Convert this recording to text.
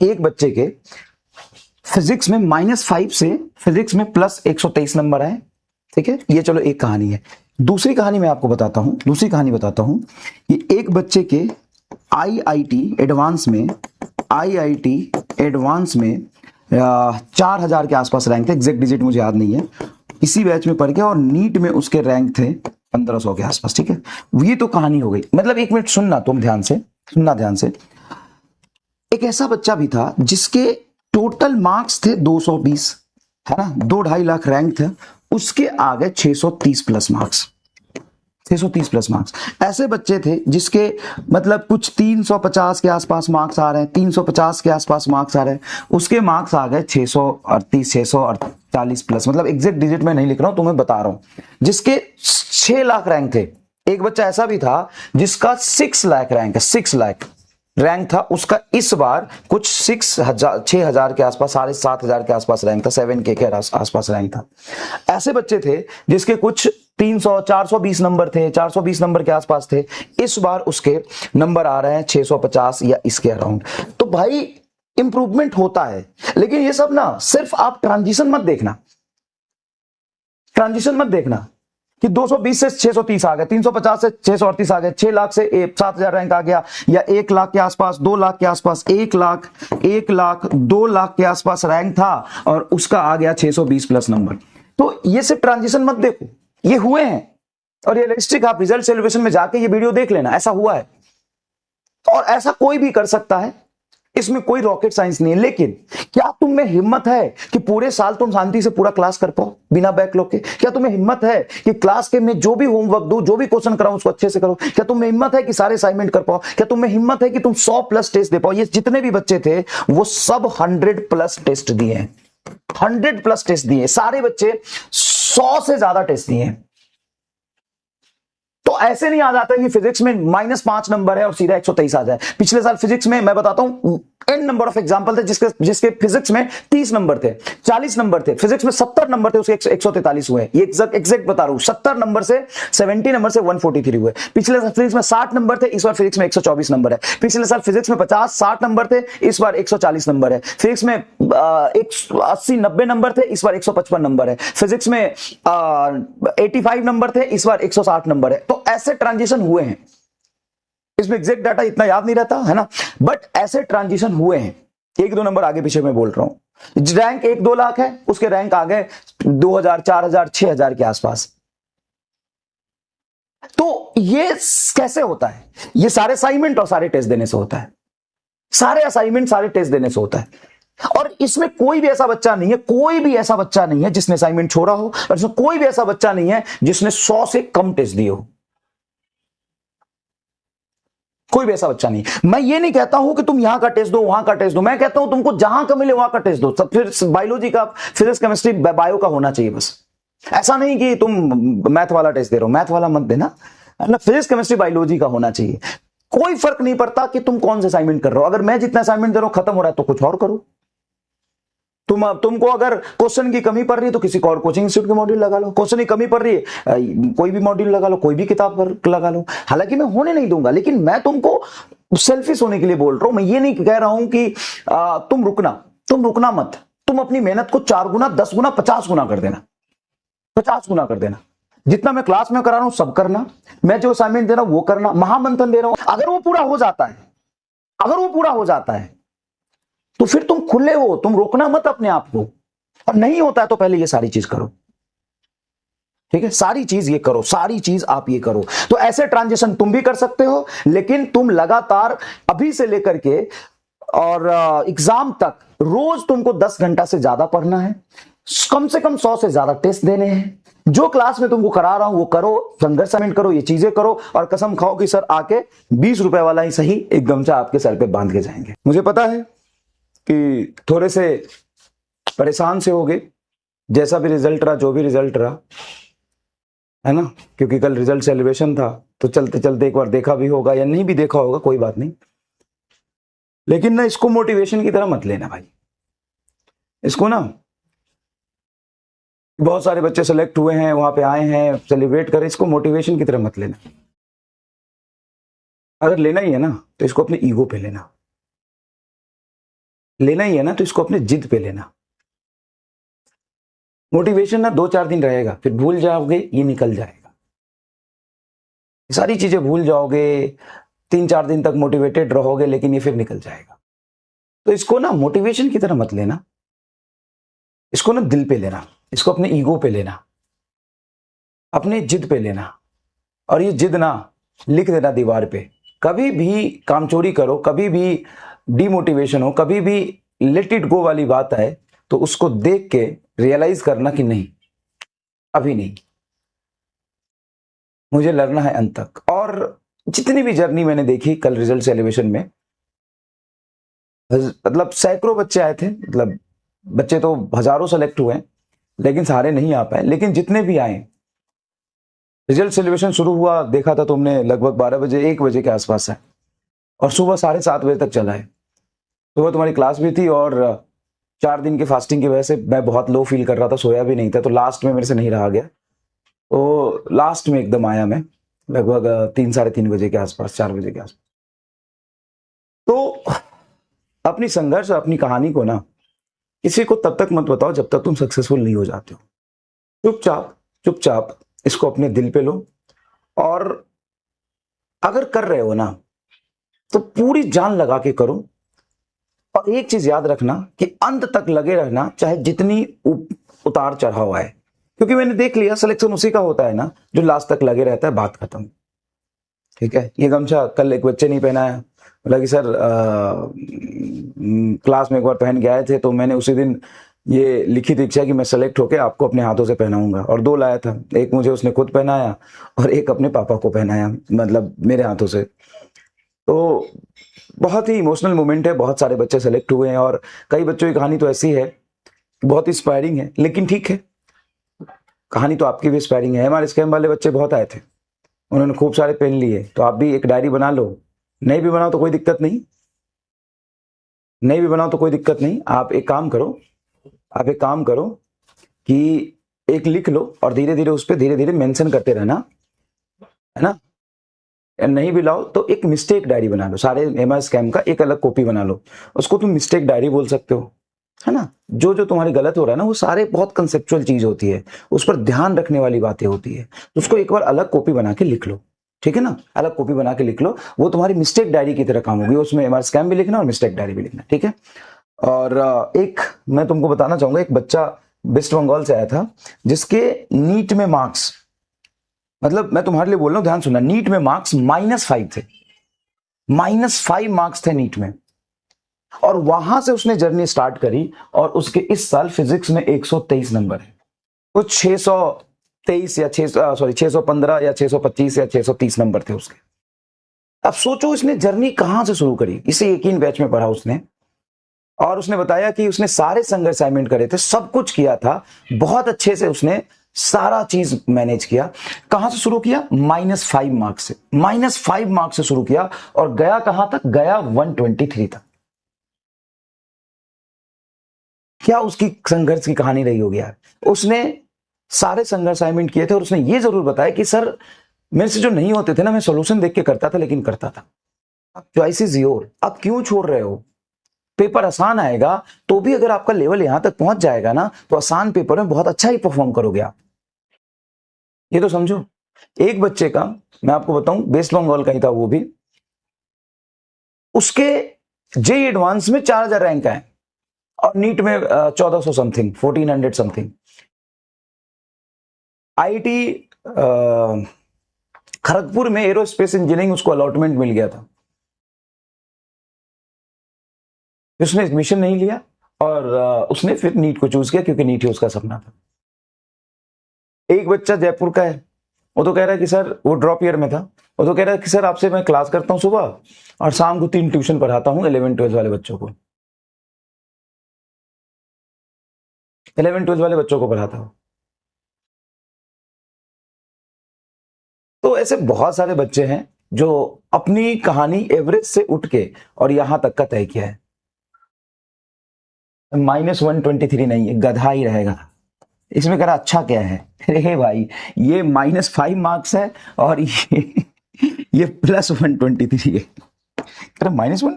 एक बच्चे के फिजिक्स में -5 से फिजिक्स में +123 नंबर आए। ठीक है, ये चलो एक कहानी है। दूसरी कहानी मैं आपको बताता हूं, दूसरी कहानी बताता हूं कि एक बच्चे के आईआईटी एडवांस में 4000 के आसपास रैंक थे, एग्जैक्ट डिजिट मुझे याद नहीं है, इसी बैच में पढ़ के, और नीट में उसके रैंक थे 1500 के आसपास। ठीक है, ये तो कहानी हो गई। मतलब एक मिनट सुनना, तुम ध्यान से सुनना, ध्यान से। एक ऐसा बच्चा भी था जिसके टोटल मार्क्स थे 220, है ना, 2-2.5 लाख रैंक थे, उसके आगे 630 प्लस मार्क्स, 630 प्लस मार्क्स। ऐसे बच्चे थे जिसके मतलब कुछ 350 के आसपास मार्क्स आ रहे हैं, 350 के आसपास मार्क्स आ रहे हैं, उसके मार्क्स आ गए 638, 640 प्लस। मतलब एग्जैक्ट डिजिट में नहीं लिख रहा हूं, तुम्हें बता रहा हूं। जिसके 6 लाख रैंक थे। एक बच्चा ऐसा भी था जिसका 6 लाख रैंक है, 6 लाख रैंक था उसका, इस बार कुछ 6,000 के आसपास, 7,500 के आसपास रैंक था, 7K के आसपास रैंक था। ऐसे बच्चे थे जिसके कुछ 300, 420 नंबर थे, 420 नंबर के आसपास थे, इस बार उसके नंबर आ रहे हैं 650 या इसके अराउंड। तो भाई इंप्रूवमेंट होता है, लेकिन ये सब ना सिर्फ आप ट्रांजिशन मत देखना, ट्रांजिशन मत देखना कि 220 से 630 आ गए, 350 से 638 आ गए, 6 लाख से 7,000 रैंक आ गया, या 1 लाख के आसपास, 2 लाख के आसपास, 1 लाख 2 लाख के आसपास रैंक था और उसका आ गया 620 प्लस नंबर। तो ये सिर्फ ट्रांजिशन मत देखो, ये हुए हैं और रियलिस्टिक, आप रिजल्ट सेलिब्रेशन में जाके ये वीडियो देख लेना, ऐसा हुआ है और ऐसा कोई भी कर सकता है, इसमें कोई रॉकेट साइंस नहीं है। लेकिन क्या तुम में हिम्मत है कि पूरे साल तुम शांति से पूरा क्लास कर पाओ बिना बैकलॉग के? क्या तुम्हें हिम्मत है कि क्लास के में जो भी होमवर्क दो, जो भी क्वेश्चन कराऊं उसको अच्छे से करो? क्या तुम्हें हिम्मत है कि सारे असाइनमेंट कर पाओ? क्या तुम्हें हिम्मत है कि तुम 100 प्लस टेस्ट दे पाओ? ये जितने भी बच्चे थे वो सब 100 प्लस टेस्ट दिए हैं, 100 प्लस टेस्ट दिए, सारे बच्चे 100 से ज्यादा टेस्ट दिए हैं। तो ऐसे नहीं आ जाता कि फिजिक्स में -5 नंबर है और सीधा 123 आ जाए। पिछले साल फिजिक्स में मैं बताता हूं n नंबर ऑफ एग्जांपल थे जिसके फिजिक्स में 30 नंबर थे, 40 नंबर थे, फिजिक्स में 70 नंबर थे, उसके 143 हुए। ये एग्जैक्ट बता रहा हूं, 70 नंबर से 70 नंबर से 143 हुए। पिछले साल फिजिक्स में 60 नंबर थे, इस बार फिजिक्स में 124 नंबर है। पिछले साल फिजिक्स में 50-60 नंबर थे, इस बार 140 नंबर है। फिजिक्स में 80-90 नंबर थे, इस बार 155 नंबर है। फिजिक्स में 85 नंबर थे, इस बार 160 नंबर है। तो ऐसे ट्रांजिशन हुए हैं, इसमें एग्जैक्ट डाटा इतना याद नहीं रहता है ना, बट ऐसे ट्रांजिशन हुए हैं। 1-2 नंबर आगे पीछे मैं बोल रहा हूं। रैंक 1-2 लाख है, उसके रैंक आ गए 2,000, 4,000, 6,000 के आसपास। तो ये कैसे होता है? ये सारे असाइनमेंट और सारे टेस्ट देने से होता है, सारे असाइनमेंट सारे टेस्ट देने से होता है। और इसमें कोई भी ऐसा बच्चा नहीं है, कोई भी ऐसा बच्चा नहीं है जिसने असाइनमेंट छोड़ा हो, और इसमें कोई भी ऐसा बच्चा नहीं है जिसने 100 से कम टेस्ट दिए हो, कोई भी ऐसा बच्चा नहीं। मैं ये नहीं कहता हूं कि तुम यहां का टेस्ट दो, वहां का टेस्ट दो, मैं कहता हूं तुमको जहां का मिले वहां का टेस्ट दो। सब फिर बायोलॉजी का, फिजिक्स, केमिस्ट्री, बायो का होना चाहिए बस। ऐसा नहीं कि तुम मैथ वाला टेस्ट दे रहे हो, मैथ वाला मत देना, फिजिक्स, केमिस्ट्री, बायोलॉजी का होना चाहिए। कोई फर्क नहीं पड़ता कि तुम कौन से असाइनमेंट कर रहे हो। अगर मैं जितना असाइनमेंट दे रहा हूं खत्म हो रहा है तो कुछ और करो। तुमको अगर क्वेश्चन की कमी पड़ रही है तो किसी और कोचिंग इंस्टीट्यूट के मॉड्यूल लगा लो। क्वेश्चन की कमी पड़ रही है, कोई भी मॉड्यूल लगा लो, कोई भी किताब लगा लो। हालांकि मैं होने नहीं दूंगा, लेकिन मैं तुमको सेल्फिश होने के लिए बोल रहा हूं। मैं ये नहीं कह रहा हूं कि तुम रुकना मत। तुम अपनी मेहनत को 4 गुना, 10 गुना, 50 गुना कर देना, 50 गुना कर देना। जितना मैं क्लास में करा रहा हूं सब करना, मैं जो असाइनमेंट दे रहा हूं वो करना, महामंथन दे रहा हूं। अगर वो पूरा हो जाता है, अगर वो पूरा हो जाता है तो फिर तुम खुले हो, तुम रोकना मत अपने आप को। और नहीं होता है तो पहले ये सारी चीज करो, ठीक है? सारी चीज ये करो, सारी चीज आप ये करो। तो ऐसे ट्रांजिशन तुम भी कर सकते हो, लेकिन तुम लगातार अभी से लेकर के और एग्जाम तक रोज तुमको 10 घंटा से ज्यादा पढ़ना है, कम से कम 100 से ज्यादा टेस्ट देने हैं। जो क्लास में तुमको करा रहा हूं वो करो, संघर्ष करो, ये चीजें करो, और कसम खाओ कि सर आके 20 रुपए वाला ही सही एक गमछा आपके सर पे बांध के जाएंगे। मुझे पता है कि थोड़े से परेशान से होगे, जैसा भी रिजल्ट रहा, जो भी रिजल्ट रहा, है ना, क्योंकि कल रिजल्ट सेलिब्रेशन था, तो चलते चलते एक बार देखा भी होगा या नहीं भी देखा होगा, कोई बात नहीं। लेकिन ना इसको मोटिवेशन की तरह मत लेना भाई। इसको ना, बहुत सारे बच्चे सेलेक्ट हुए हैं, वहां पे आए हैं, सेलिब्रेट करें, इसको मोटिवेशन की तरह मत लेना। अगर लेना ही है ना तो इसको अपने ईगो पे लेना। लेना ही है ना, तो इसको अपने जिद पे लेना। मोटिवेशन ना 2-4 दिन रहेगा, फिर भूल जाओगे, ये निकल जाएगा। सारी चीजें भूल जाओगे, 3-4 दिन तक मोटिवेटेड रहोगे, लेकिन ये फिर निकल जाएगा। तो इसको ना मोटिवेशन की तरह मत लेना, इसको ना दिल पे लेना, इसको अपने ईगो पे लेना, अपने जिद पे लेना। और ये जिद ना लिख देना दीवार पे। कभी भी कामचोरी करो, कभी भी डिमोटिवेशन हो, कभी भी लेट इट गो वाली बात आए, तो उसको देख के रियलाइज करना कि नहीं, अभी नहीं, मुझे लड़ना है अंत तक। और जितनी भी जर्नी मैंने देखी कल रिजल्ट सेलिब्रेशन में, मतलब सैकड़ों बच्चे आए थे, मतलब बच्चे तो हजारों सेलेक्ट हुए, लेकिन सारे नहीं आ पाए। लेकिन जितने भी आए, रिजल्ट सेलिब्रेशन शुरू हुआ, देखा था तुमने, लगभग 12 बजे 1 बजे के आसपास है, और सुबह 7:30 बजे तक चला है। सुबह तुम्हारी क्लास भी थी, और 4 दिन की फास्टिंग की वजह से मैं बहुत लो फील कर रहा था, सोया भी नहीं था, तो लास्ट में मेरे से नहीं रहा गया, तो लास्ट में एकदम आया मैं, लगभग 3-3:30 बजे के आसपास, 4 बजे के आसपास। तो अपनी संघर्ष, अपनी कहानी को ना किसी को तब तक मत बताओ जब तक तुम सक्सेसफुल नहीं हो जाते हो। चुपचाप चुपचाप इसको अपने दिल पे लो, और अगर कर रहे हो ना तो पूरी जान लगा के करो। और एक चीज याद रखना कि अंत तक लगे रहना, चाहे जितनी उतार चढ़ाव आए, क्योंकि मैंने देख लिया सिलेक्शन उसी का होता है ना जो लास्ट तक लगे रहता है, बात खत्म। ठीक है, ये गमछा कल एक बच्चे नहीं पहनाया, बोला कि सर क्लास में एक बार पहन के आए थे, तो मैंने उसी दिन ये लिखी थी इच्छा कि मैं सेलेक्ट होके आपको अपने हाथों से पहनाऊंगा, और 2 लाया था, एक मुझे उसने खुद पहनाया और एक अपने पापा को पहनाया, मतलब मेरे हाथों से। तो बहुत ही इमोशनल मोमेंट है, बहुत सारे बच्चे सेलेक्ट हुए हैं, और कई बच्चों की कहानी तो ऐसी है, बहुत इंस्पायरिंग है। लेकिन ठीक है, कहानी तो आपकी भी इंस्पायरिंग है। हमारे स्कैम वाले बच्चे बहुत आए थे, उन्होंने खूब सारे पेन लिए, तो आप भी एक डायरी बना लो, नहीं भी बनाओ तो कोई दिक्कत नहीं, नहीं भी बनाओ तो कोई दिक्कत नहीं। आप एक काम करो कि एक लिख लो, और धीरे धीरे उस पर धीरे धीरे मेंशन करते रहना, है ना। नहीं भी लाओ तो एक मिस्टेक डायरी बना लो, सारे एमआई स्कैम का एक अलग कॉपी बना लो, उसको तुम मिस्टेक डायरी बोल सकते हो, है ना। जो जो तुम्हारे गलत हो रहा है ना, वो सारे बहुत कंसेप्चुअल चीज होती है, उस पर ध्यान रखने वाली बातें होती है, तो उसको एक बार अलग कॉपी बना के लिख लो, ठीक है ना। अलग कॉपी बना के लिख लो, वो तुम्हारी मिस्टेक डायरी की तरह काम होगी, उसमें एमआर स्कैम भी लिखना और मिस्टेक डायरी भी लिखना, ठीक है। और एक मैं तुमको बताना चाहूंगा, एक बच्चा वेस्ट बंगाल से आया था, जिसके नीट में मार्क्स, मतलब मैं तुम्हारे लिए बोल रहा हूं, ध्यान सुनना, नीट में मार्क्स -5 थे, -5 मार्क्स थे नीट में, और वहां से उसने जर्नी स्टार्ट करी, और उसके इस साल फिजिक्स में 123 नंबर है, कुछ 623 या 615 या 625 या 630 नंबर थे उसके। अब सोचो इसने जर्नी कहां से शुरू करी, इसे यकीन बैच में पढ़ा उसने, और उसने बताया कि उसने सारे संघर्ष असाइनमेंट करे थे, सब कुछ किया था, बहुत अच्छे से उसने सारा चीज मैनेज किया। कहां से शुरू किया? -5 मार्क्स से, -5 मार्क्स से शुरू किया, और गया कहां तक? गया 123 तक। क्या उसकी संघर्ष की कहानी रही होगी यार। उसने सारे संघर्ष असाइनमेंट किए थे, और उसने ये जरूर बताया कि सर मेरे से जो नहीं होते थे ना, मैं सॉल्यूशन देख के करता था, लेकिन करता था। अब चॉइस इज योर, अब क्यों छोड़ रहे हो? पेपर आसान आएगा तो भी अगर आपका लेवल यहां तक पहुंच जाएगा ना, तो आसान पेपर में बहुत अच्छा ही परफॉर्म करोगे आप, ये तो समझो। एक बच्चे का मैं आपको बताऊं, वेस्ट बंगाल का ही था वो भी, उसके जेईई एडवांस में 4000 रैंक आए, और नीट में 1400 समथिंग, 1400 समथिंग। आईआईटी खड़गपुर में एरोस्पेस इंजीनियरिंग उसको अलॉटमेंट मिल गया था, उसने एडमिशन नहीं लिया, और उसने फिर नीट को चूज किया, क्योंकि नीट ही उसका सपना था। एक बच्चा जयपुर का है, वो तो कह रहा है कि सर, वो ड्रॉप ईयर में था, वो तो कह रहा है कि सर आपसे मैं क्लास करता हूं सुबह, और शाम को 3 ट्यूशन पढ़ाता हूं 11-12 वाले बच्चों को, 11-12 वाले बच्चों को पढ़ाता हूं। तो ऐसे बहुत सारे बच्चे हैं जो अपनी कहानी एवरेज से उठ के और यहां तक का तय किया है। -123 नहीं है, गधा ही रहेगा। इसमें कह रहा अच्छा क्या है? अरे भाई, ये -5 मार्क्स है, और ये +123 है। कह रहा -1